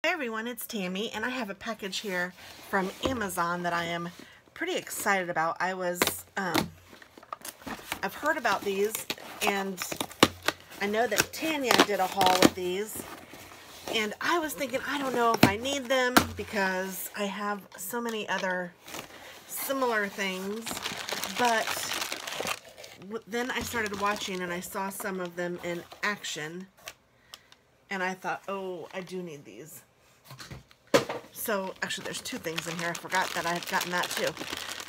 Hi everyone, it's Tammy, and I have a package here from Amazon that I am pretty excited about. I've heard about these, and I know that Tanya did a haul with these, and I was thinking, I don't know if I need them because I have so many other similar things, but then I started watching and I saw some of them in action, and I thought, oh, I do need these. So, actually, there's two things in here. I forgot that I had gotten that too.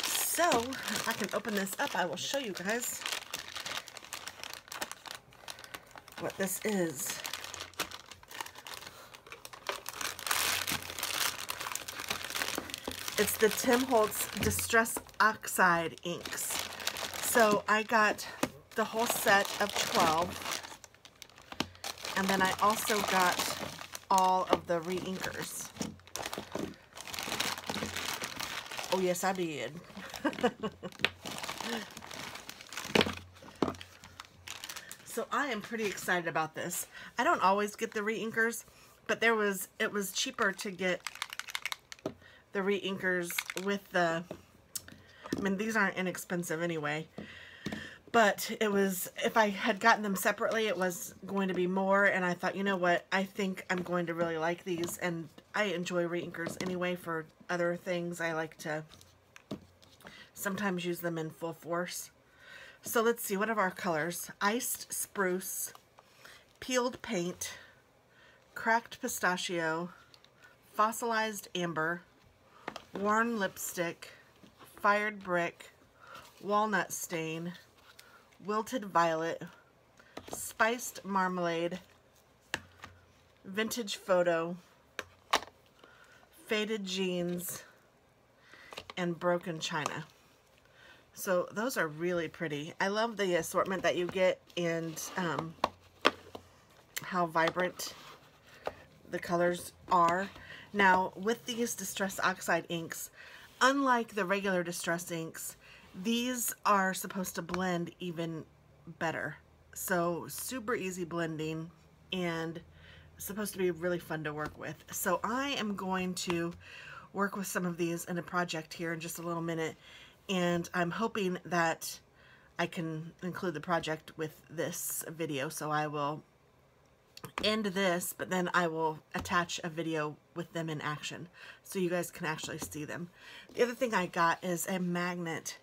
So, if I can open this up, I will show you guys what this is. It's the Tim Holtz Distress Oxide inks. So, I got the whole set of 12. And then I also got all of the re-inkers. Oh, yes, I did. So I am pretty excited about this. I don't always get the re-inkers, but it was cheaper to get the re-inkers with the, I mean, these aren't inexpensive anyway, but it was, if I had gotten them separately, it was going to be more, and I thought, you know what, I think I'm going to really like these, and I enjoy re-inkers anyway for other things. I like to sometimes use them in full force. So let's see, what are our colors? Iced Spruce, Peeled Paint, Cracked Pistachio, Fossilized Amber, Worn Lipstick, Fired Brick, Walnut Stain, Wilted Violet, Spiced Marmalade, Vintage Photo, Faded Jeans, and Broken China. So those are really pretty. I love the assortment that you get and how vibrant the colors are. Now, with these Distress Oxide inks, unlike the regular Distress inks, these are supposed to blend even better. So super easy blending and supposed to be really fun to work with. So I am going to work with some of these in a project here in just a little minute, and I'm hoping that I can include the project with this video. So I will end this, but then I will attach a video with them in action so you guys can actually see them. The other thing I got is a magnet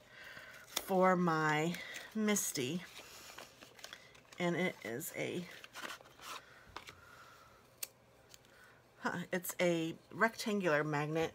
for my Misty, and it is it's a rectangular magnet.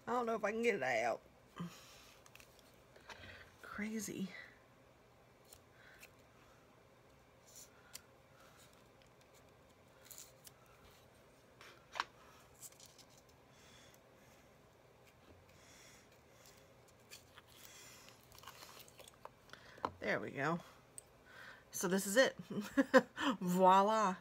I don't know if I can get it out. Crazy. There we go. So this is it. Voila.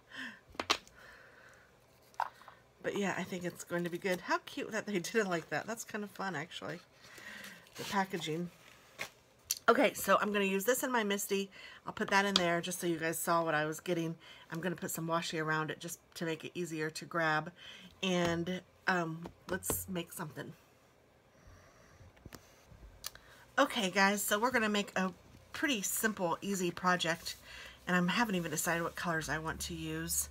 But yeah, I think it's going to be good. How cute that they did it like that. That's kind of fun, actually. The packaging. Okay, so I'm going to use this in my Misty. I'll put that in there just so you guys saw what I was getting. I'm going to put some washi around it just to make it easier to grab. And let's make something. Okay, guys, so we're going to make a pretty simple, easy project. And I haven't even decided what colors I want to use.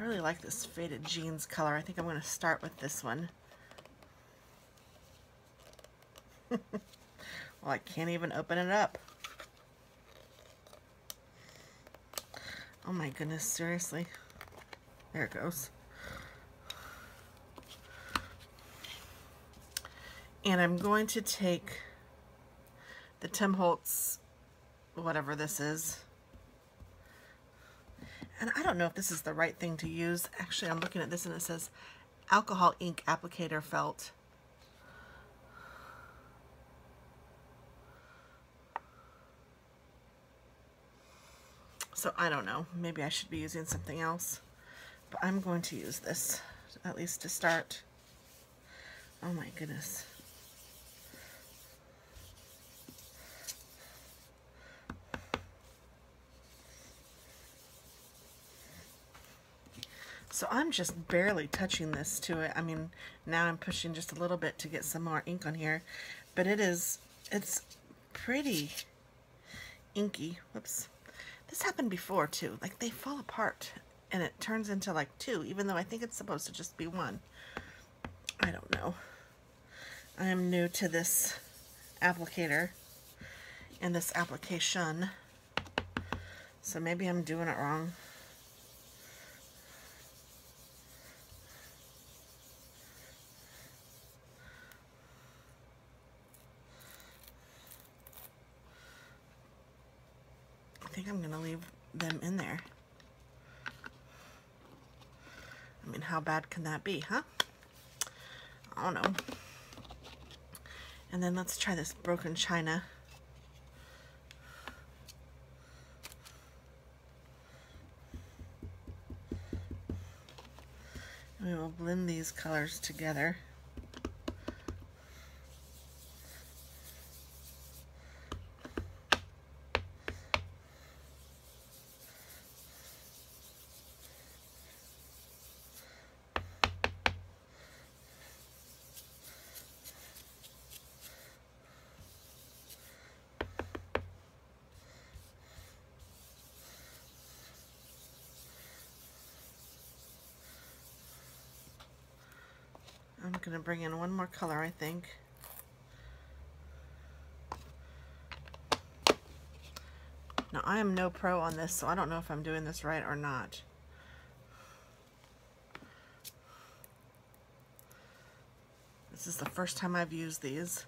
I really like this Faded Jeans color. I think I'm going to start with this one. Well, I can't even open it up. Oh my goodness, seriously. There it goes. And I'm going to take the Tim Holtz, whatever this is. And I don't know if this is the right thing to use. Actually, I'm looking at this and it says alcohol ink applicator felt. So I don't know, maybe I should be using something else, but I'm going to use this, at least to start. Oh my goodness. So I'm just barely touching this to it. I mean, now I'm pushing just a little bit to get some more ink on here, but it's pretty inky. Whoops. This happened before too. Like, they fall apart and it turns into like two, even though I think it's supposed to just be one. I don't know. I am new to this applicator and this application, so maybe I'm doing it wrong. I think I'm going to leave them in there. I mean, how bad can that be, huh? I don't know. And then let's try this broken china. We will blend these colors together. I'm going to bring in one more color, I think. Now, I am no pro on this, so I don't know if I'm doing this right or not. This is the first time I've used these.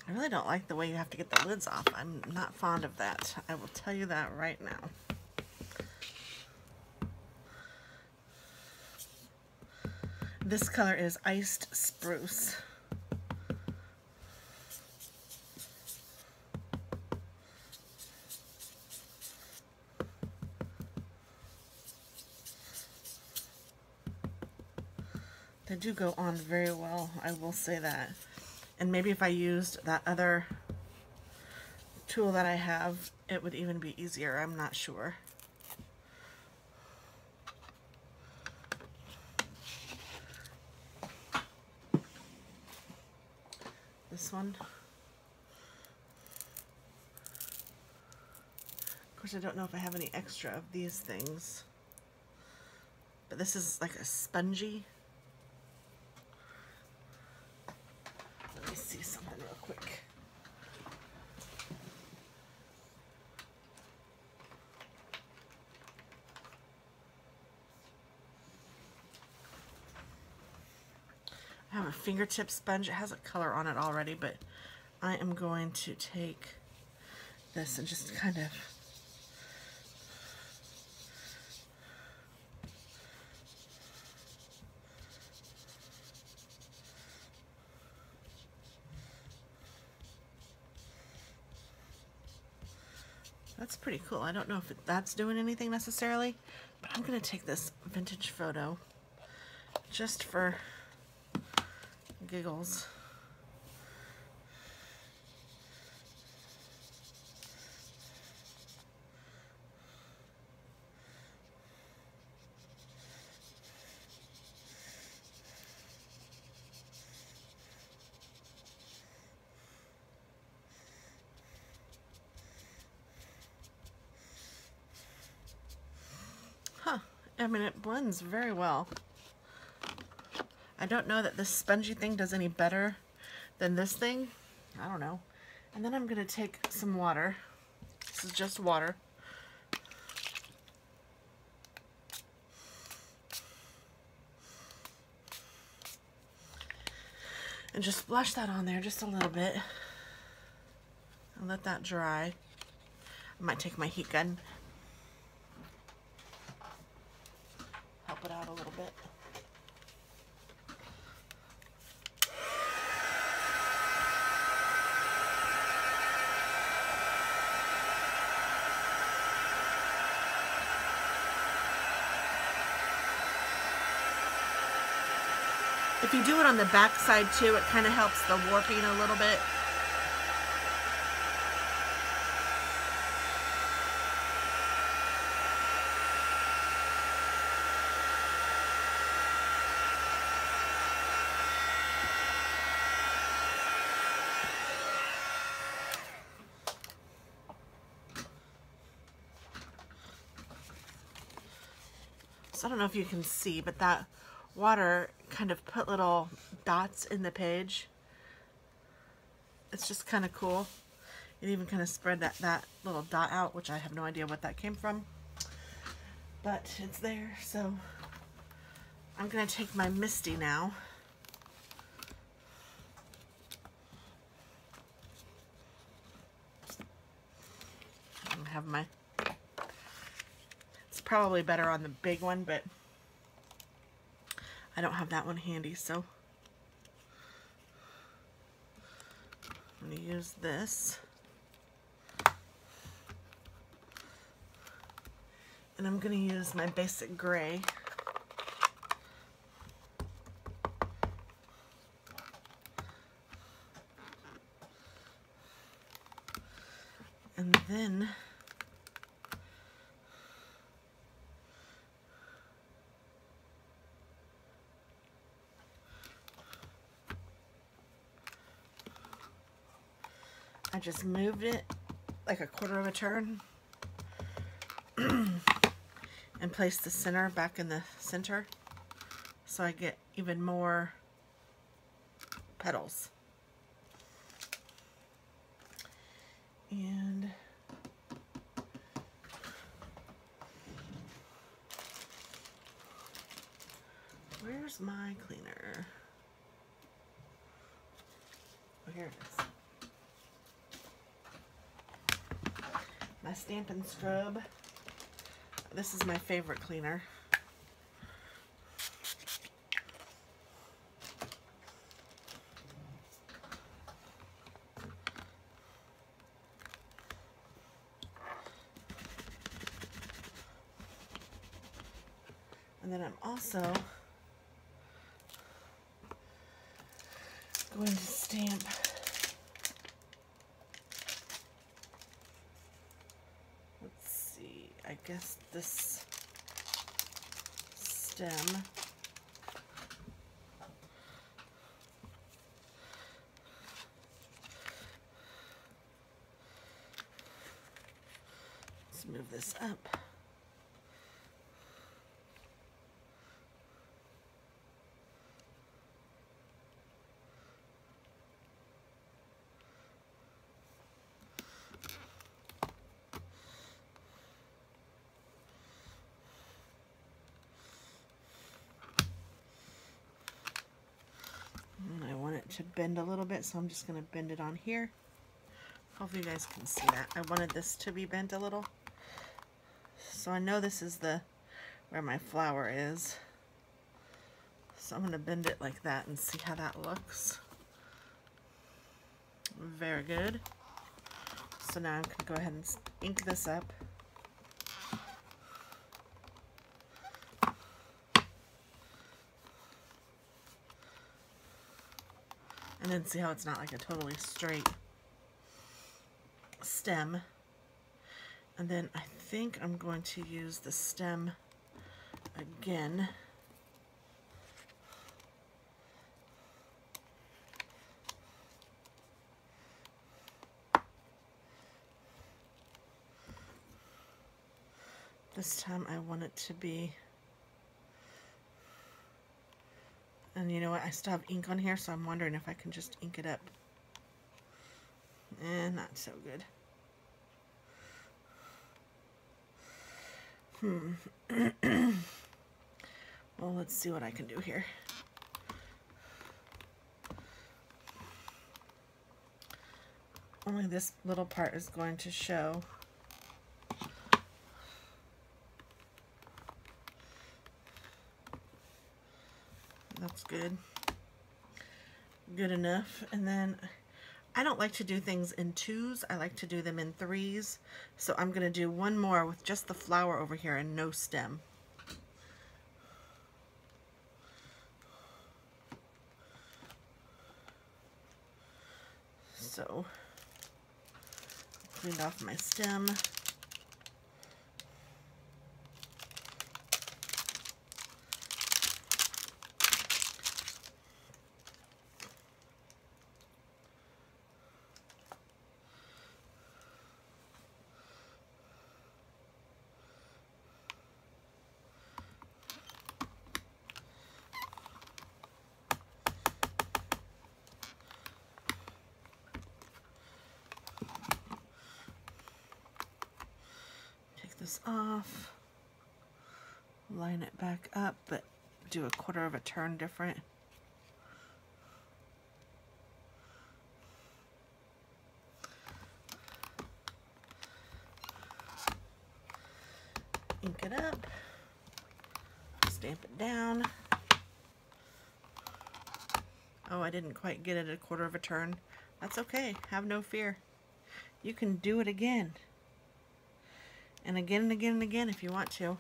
I really don't like the way you have to get the lids off. I'm not fond of that. I will tell you that right now. This color is Iced Spruce. They do go on very well, I will say that. And maybe if I used that other tool that I have, it would even be easier. I'm not sure. This one. Of course, I don't know if I have any extra of these things. But this is like a spongy. Let me see something real quick. I have a fingertip sponge. It has a color on it already, but I am going to take this and just kind of that's pretty cool. I don't know if that's doing anything necessarily, but I'm going to take this vintage photo just for giggles. Huh, I mean, it blends very well. I don't know that this spongy thing does any better than this thing. I don't know. And then I'm going to take some water. This is just water. And just splash that on there just a little bit. And let that dry. I might take my heat gun. Help it out a little bit. If you do it on the back side too, it kind of helps the warping a little bit. I don't know if you can see, but that water kind of put little dots in the page. It's just kind of cool. It even kind of spread that little dot out, which I have no idea what that came from. But it's there, so I'm going to take my Misty now. I have my... Probably better on the big one, but I don't have that one handy, so I'm going to use this. And I'm going to use my basic gray. And then I just moved it like a quarter of a turn and placed the center back in the center so I get even more petals. And where's my cleaner? Oh, here it is. My Stampin' Scrub. This is my favorite cleaner. And then I'm also going to stamp I guess this stem. Let's move this up. To bend a little bit, so I'm just going to bend it on here. Hopefully you guys can see that. I wanted this to be bent a little, so I know this is where my flower is, so I'm going to bend it like that and see how that looks. Very good. So now I'm going to go ahead and ink this up. And then see how it's not like a totally straight stem. And then I think I'm going to use the stem again. This time I want it to be, and you know what, I still have ink on here, so I'm wondering if I can just ink it up. And not so good. Well, let's see what I can do here. Only this little part is going to show. That's good. Good enough. And then I don't like to do things in 2s. I like to do them in 3s. So I'm going to do one more with just the flower over here and no stem. So, cleaned off my stem. This off, line it back up, but do a quarter of a turn different. Ink it up, stamp it down. Oh, I didn't quite get it a quarter of a turn. That's okay, have no fear. You can do it again. And again and again and again if you want to.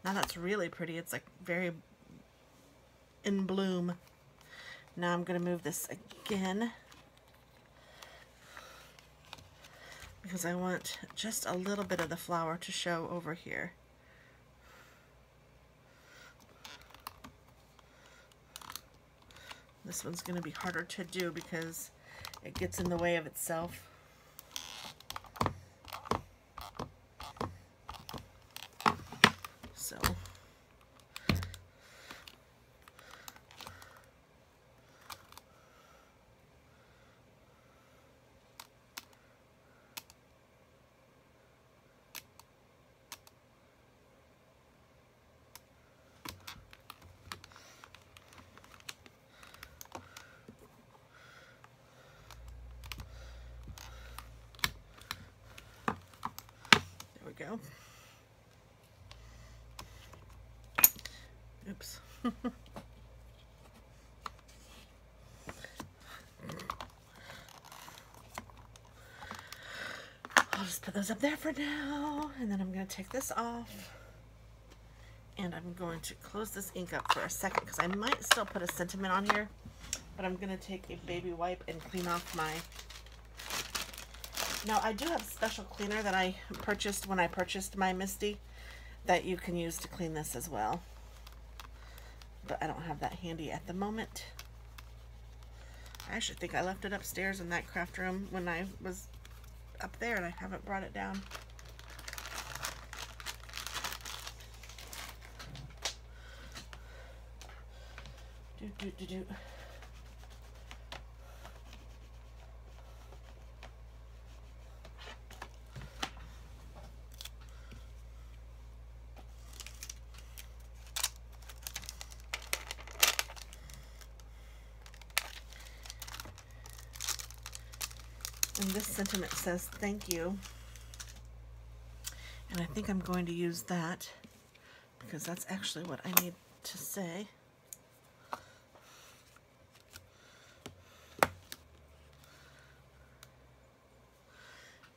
Now that's really pretty. It's like very in bloom. Now I'm going to move this again because I want just a little bit of the flower to show over here. This one's going to be harder to do because it gets in the way of itself. So, go. Oops. I'll just put those up there for now, and then I'm going to take this off, and I'm going to close this ink up for a second because I might still put a sentiment on here, but I'm going to take a baby wipe and clean off my... Now, I do have a special cleaner that I purchased when I purchased my Misty that you can use to clean this as well. But I don't have that handy at the moment. I actually think I left it upstairs in that craft room when I was up there and I haven't brought it down. Do. And this sentiment says thank you, and I think I'm going to use that because that's actually what I need to say.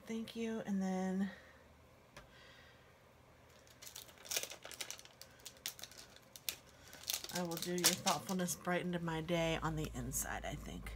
Thank you, and then I will do your thoughtfulness brightened my day on the inside, I think.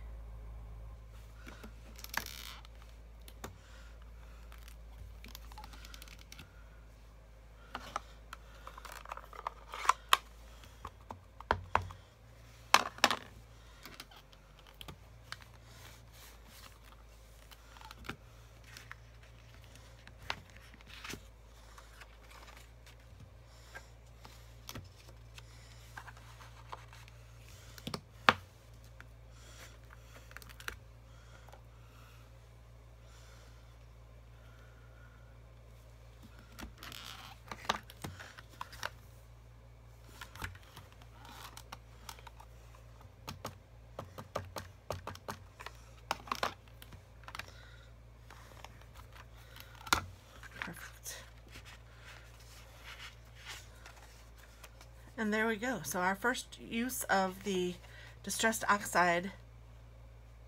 And there we go. So our first use of the Distressed Oxide,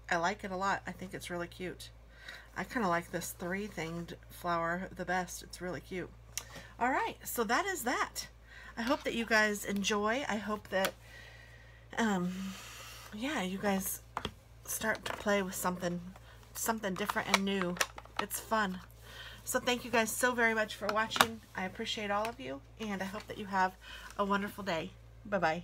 I like it a lot. I think it's really cute. I kind of like this 3-thinged flower the best. It's really cute. All right, so that is that. I hope that you guys enjoy. I hope that, yeah, you guys start to play with something different and new. It's fun. So thank you guys so very much for watching. I appreciate all of you, and I hope that you have a wonderful day. Bye-bye.